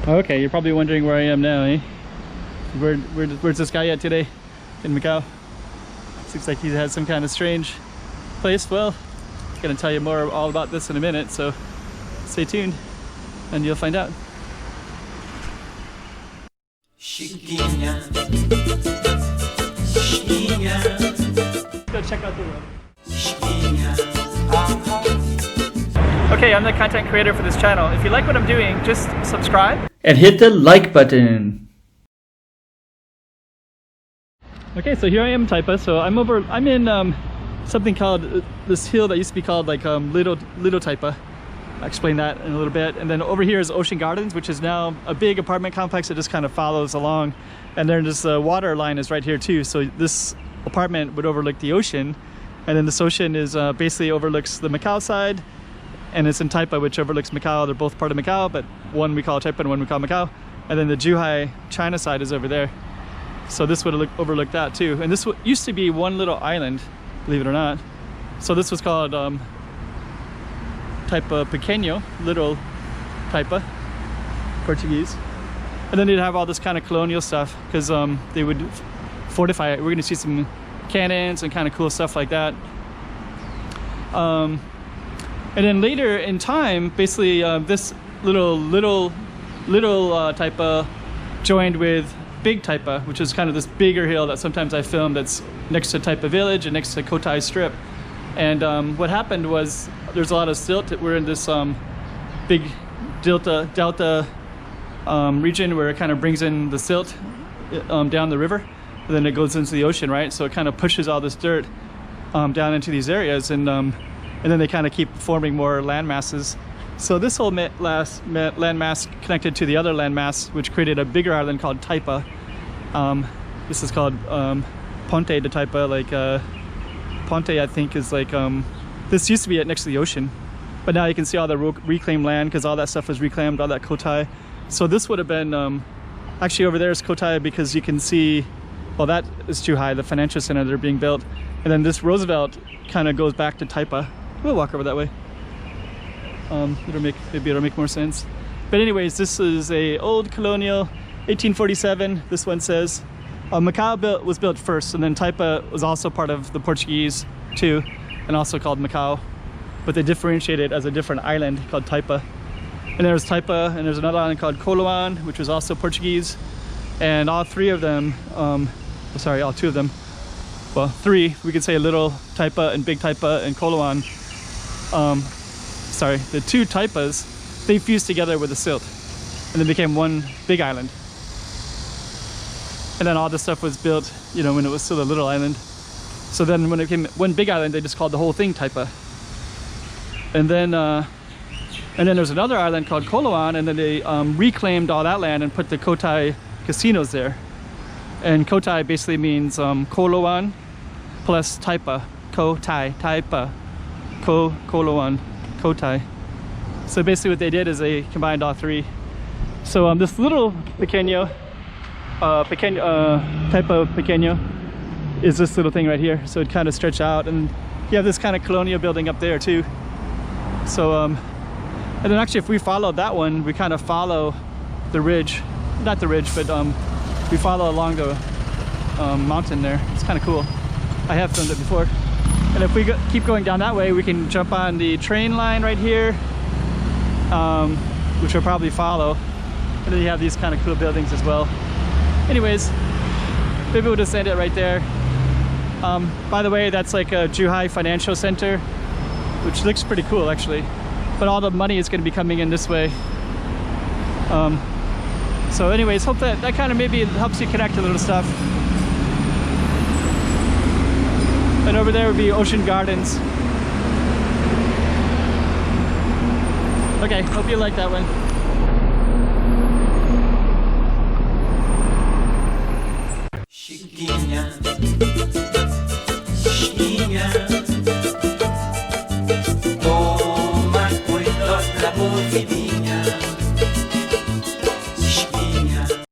Okay, you're probably wondering where I am now, eh? Where's this guy at today in Macau? Looks like he has some kind of strange place. Well, I'm gonna tell you more all about this in a minute, so stay tuned and you'll find out. Go check out the room. Okay, I'm the content creator for this channel. If you like what I'm doing, just subscribe and hit the like button. Okay, so here I am in Taipa. So I'm in something called this hill that used to be called like Little Taipa. I'll explain that in a little bit. And then over here is Ocean Gardens, which is now a big apartment complex that just kind of follows along. And then this water line is right here too. So this apartment would overlook the ocean, and then this ocean is basically overlooks the Macau side, and it's in Taipa, which overlooks Macau. They're both part of Macau, but one we call Taipa and one we call Macau. And then the Zhuhai China side is over there. So this would overlook that too. And this used to be one little island, believe it or not. So this was called Taipa Pequeno, Little Taipa, Portuguese. And then they'd have all this kind of colonial stuff because they would fortify it. We're gonna see some cannons and kind of cool stuff like that. And then later in time, basically this little Taipa joined with Big Taipa, which is kind of this bigger hill that sometimes I film that's next to Taipa village and next to Cotai strip. And what happened was there's a lot of silt. We're in this big delta region where it kind of brings in the silt down the river, and then it goes into the ocean, right? So it kind of pushes all this dirt down into these areas, and then they kind of keep forming more land masses. So this whole landmass connected to the other landmass, which created a bigger island called Taipa. This is called Ponte de Taipa. Like Ponte, I think, is like this used to be next to the ocean, but now you can see all the reclaimed land because all that stuff was reclaimed, all that Cotai. So this would have been actually over there is Cotai, because you can see, well, that is Zhuhai, the financial center they're being built, and then this Roosevelt kind of goes back to Taipa. We'll walk over that way. Maybe it'll make more sense. But anyways, this is a old colonial, 1847. This one says Macau was built first, and then Taipa was also part of the Portuguese too, and also called Macau, but they differentiated as a different island called Taipa. And there's Taipa, and there's another island called Colonial, which was also Portuguese. And all three of them, sorry, all two of them, well, three, we could say Little Taipa and Big Taipa and Colonial. Sorry, the two Taipas, they fused together with the silt and then became one big island. And then all this stuff was built, you know, when it was still a little island. So then when it became one big island, they just called the whole thing Taipa. And then there's another island called Colonial, and then they reclaimed all that land and put the Cotai casinos there. And Cotai basically means Colonial plus Taipa, Cotai, Taipa, Colonial, Cotai. So basically what they did is they combined all three. So this little Taipa Pequeno is this little thing right here. So it kind of stretched out, and you have this kind of colonial building up there too. So and then actually if we followed that one, we kind of follow the ridge, not the ridge, but we follow along the mountain there. It's kind of cool. I have filmed it before. And if we keep going down that way, we can jump on the train line right here, which we'll probably follow. And then you have these kind of cool buildings as well. Anyways, maybe we'll just end it right there. By the way, that's like a Zhuhai financial center, which looks pretty cool actually. But all the money is going to be coming in this way. So anyways, hope that kind of maybe helps you connect a little stuff. And over there would be Ocean Gardens. Okay, hope you like that one. Chiquinha.